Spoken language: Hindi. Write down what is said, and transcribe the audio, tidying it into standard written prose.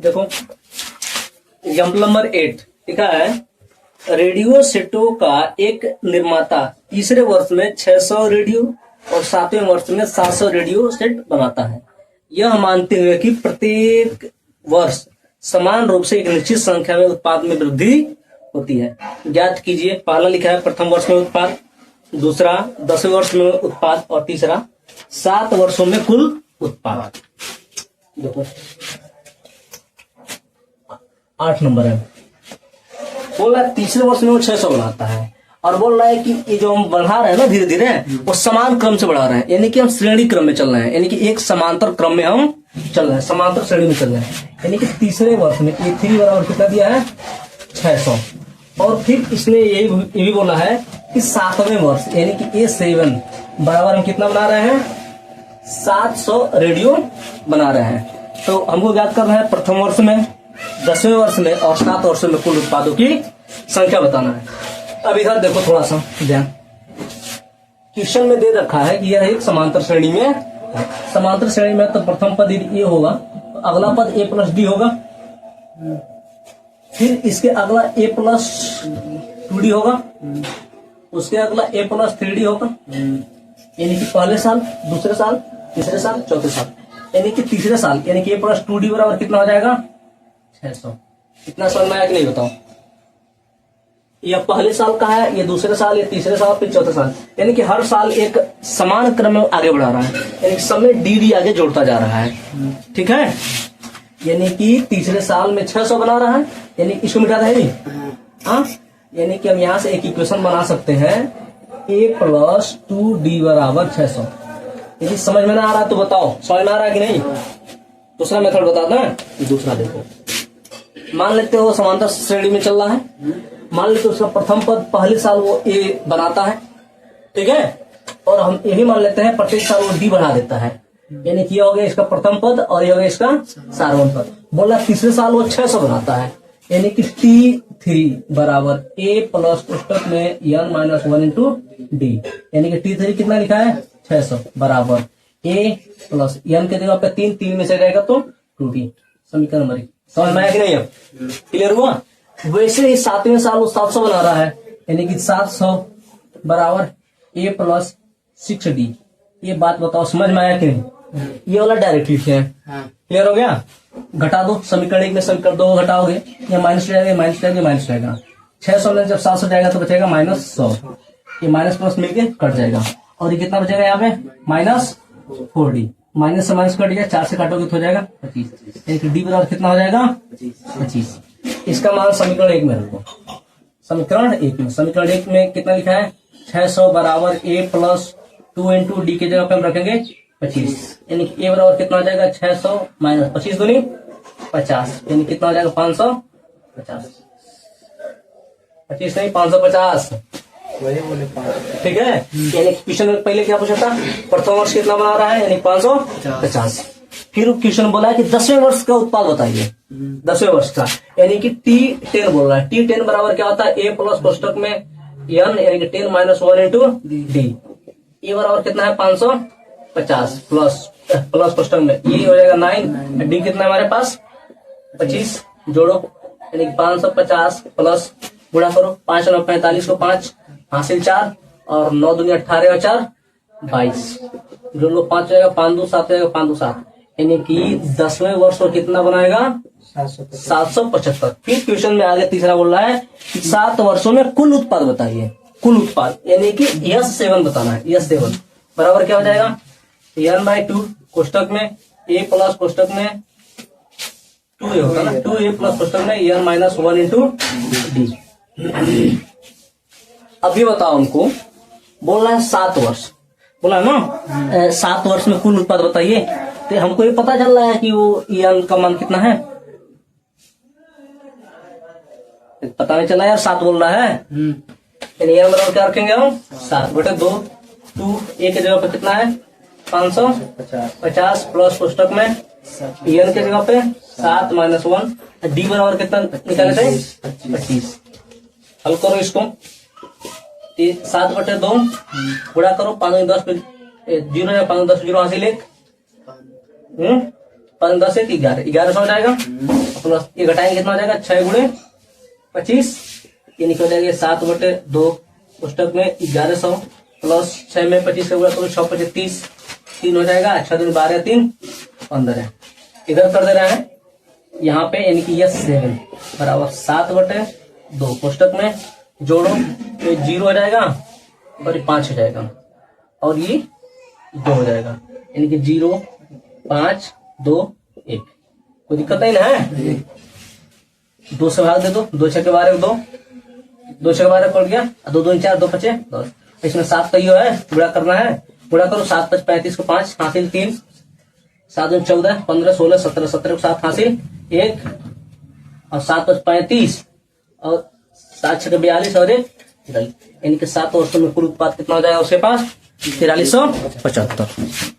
देखो एग्जाम्पल नंबर 8 लिखा है, रेडियो सेटों का एक निर्माता तीसरे वर्ष में 600 रेडियो और 7वें वर्ष में 700 रेडियो सेट बनाता है, यह मानते हुए कि प्रत्येक वर्ष समान रूप से एक निश्चित संख्या में उत्पाद में वृद्धि होती है। ज्ञात कीजिए। पहला लिखा है प्रथम वर्ष में उत्पाद, दूसरा 10वें वर्ष में उत्पाद और तीसरा 7 वर्षों में कुल उत्पाद। देखो 8 नंबर है, बोल रहा है तीसरे वर्ष में वो 600 बनाता है और बोल रहा है कि ये जो हम बढ़ा रहे हैं ना धीरे धीरे वो समान क्रम से बढ़ा रहे हैं, यानी कि हम श्रेणी क्रम में चल रहे हैं, यानी कि एक समांतर क्रम में हम चल रहे हैं, समांतर श्रेणी में चल रहे हैं। यानी कि तीसरे वर्ष में A3 बराबर कितना दिया है 600 और फिर इसने ये भी बोला है कि 7वें वर्ष यानी कि A7 बराबर हम कितना बना रहे हैं 700 रेडियो बना रहे हैं। तो हमको याद करना है प्रथम वर्ष में, 10वें वर्ष में और 7 वर्षों में कुल उत्पादों की संख्या बताना है। अब इधर देखो थोड़ा सा ध्यान, क्वेश्चन में दे रखा है कि यह एक समांतर श्रेणी में है। समांतर श्रेणी में तो प्रथम पद ए होगा, तो अगला पद A प्लस डी होगा, फिर इसके अगला A प्लस 2D होगा, उसके अगला A प्लस 3D होगा, यानी कि पहले साल, दूसरे साल, तीसरे साल, चौथे साल, यानी कि तीसरे साल यानी कि A प्लस 2D बराबर कितना हो जाएगा 600। कितना समझ में आया कि नहीं बताओ? यह पहले साल का है, ये दूसरे साल, ये तीसरे साल, फिर चौथे साल, यानी कि हर साल एक समान क्रम में आगे बढ़ा रहा है, यानी कि समय डी आगे जोड़ता जा रहा है। ठीक है, यानी कि तीसरे साल में 600 बना रहा है, यानी इसको मिटाता है नहीं। हाँ, यानी कि हम यहाँ से एक इक्वेशन बना सकते हैं A प्लस 2D बराबर 600। यदि समझ में ना आ रहा तो बताओ, समझ में आ रहा है कि नहीं? दूसरा मेथड बताता है। दूसरा देखो, मान लेते हो समांतर श्रेणी में चल रहा है, मान लेते उसका प्रथम पद पहले साल वो A बनाता है, ठीक है, और हम ये भी मान लेते हैं प्रत्येक साल वो D बना देता है, यानी कि ये हो गया इसका प्रथम पद और ये हो गया इसका 7वां पद। बोला तीसरे साल वो 600 बनाता है, यानी कि T3 बराबर A प्लस पुस्तक में n माइनस 1 इंटू डी, यानी कि T3 कितना लिखा है 600 बराबर A प्लस n के जगह पे 3 में से जाएगा तो 2D। समीकरण नंबर 1 समझ में आया कि नहीं? अब क्लियर हुआ? वैसे ही 7वें साल वो 700 बना रहा है, यानी कि 700 बराबर A प्लस 6D। ये बात बताओ समझ में आया कि नहीं? ये वाला डायरेक्ट लिखे हैं। क्लियर हो गया? घटा दो, समीकरण 1 में समीकरण 2 घटाओगे, ये माइनस रहेगा, माइनस रहेगा, माइनस रहेगा। 600 में जब 700 जाएगा तो बचेगा -100, ये माइनस प्लस मिलके कट जाएगा और ये कितना बचेगा यहाँ पे -4D। माइनस से माइनस कट गया, 4 से काटोगे तो हो जाएगा 25, यानी कि डी बराबर कितना हो जाएगा 25। इसका मान समीकरण 1 में रखो। समीकरण 1 में, समीकरण 1 में कितना लिखा है 600 बराबर A प्लस 2 इंटू डी के जगह पे हम रखेंगे 25, यानी कि A बराबर कितना हो जाएगा 600 माइनस 25 दूनी 50, यानी कितना हो जाएगा 550। 25 नहीं 550, वही बोले 5। ठीक है। यानी क्वेश्चन में पहले क्या पूछा था, प्रथम वर्ष कितना बना रहा है, यानी 550। फिर क्वेश्चन बोला है कि 10वें वर्ष का उत्पाद बताइए, 10वें वर्ष का, यानी कि T10 बोल रहा है। T10 बराबर क्या होता है A प्लस कोष्टक में n यानी कि 10 माइनस 1 इंटू डी। ए बराबर कितना है 550 प्लस कोष्टक में ये हो जाएगा 9, डी कितना है हमारे पास 25, जोड़ो यानी कि 550 प्लस गुणा करो, 5 9 45 को 5 हासिल 4 और 9 दूनी 18 और 4 22, जोड़ लो 5 जाएगा 5 2 7 जाएगा 5 2 7, यानी कि 10वें वर्ष को कितना बनाएगा 775। फिर क्वेश्चन में आगे तीसरा बोल रहा है कि 7 वर्षों में कुल उत्पाद बताइए, कुल उत्पाद यानी कि S7 बताना है। S7 बराबर क्या हो जाएगा n/2 कोष्टक में A प्लस कोष्टक में 2A होगा ना, 2A प्लस कोष्टक में n माइनस 1 इंटू डी। अभी बताओ हमको, बोल रहा है 7 वर्ष, बोला ना 7 वर्ष में कुल उत्पाद बताइए, तो हमको ये पता चल रहा है कि वो n का मान कितना है, पता नहीं चला यार 7 बोल रहा है, यानी n बराबर क्या रखेंगे हम 7 बटे 2, 2A के जगह पे कितना है 550 प्लस पुस्तक में n के जगह पे 7 माइनस 1, डी बराबर कितना निकाले थे 25। हल करो इसको, 7 बटे 2 गुणा करो, 5 10 0 है, 5 10 0 हासिल 1, 15 से 11, 1100 हो जाएगा। प्लस ये घटाएंगे कितना हो जाएगा, 6 गुणे 25, ये निकल जाएगा 7/2 पुस्तक में 1100 प्लस 6 में 25 का गुणा तो 6 25 30, 3 हो जाएगा। 6 दिन 12 3 15 इधर कर दे रहे हैं यहाँ पे, यानी कि यह 7 बराबर 7/2 पुस्तक में जोड़ो तो 0 हो जाएगा और ये 5 हो जाएगा और ये 2 हो जाएगा, यानी कि 0 5 2 1। कोई दिक्कत नहीं ना है। 2 से भाग दे दो, 2 6 के 12 2, 2 6 के 12 कट गया, 2 2 4 2 5 10। इसमें 7 का ये है, गुणा करना है, गुणा करो 7 5 35 को 5 हासिल 3, 7 2 14 15 16 17 17 को 7 हासिल 1 और 7 5 35 और 7 6 42 और 1 यानी कि 7 वर्षों में कुल उत्पाद कितना हो जाएगा उसके पास, 4375।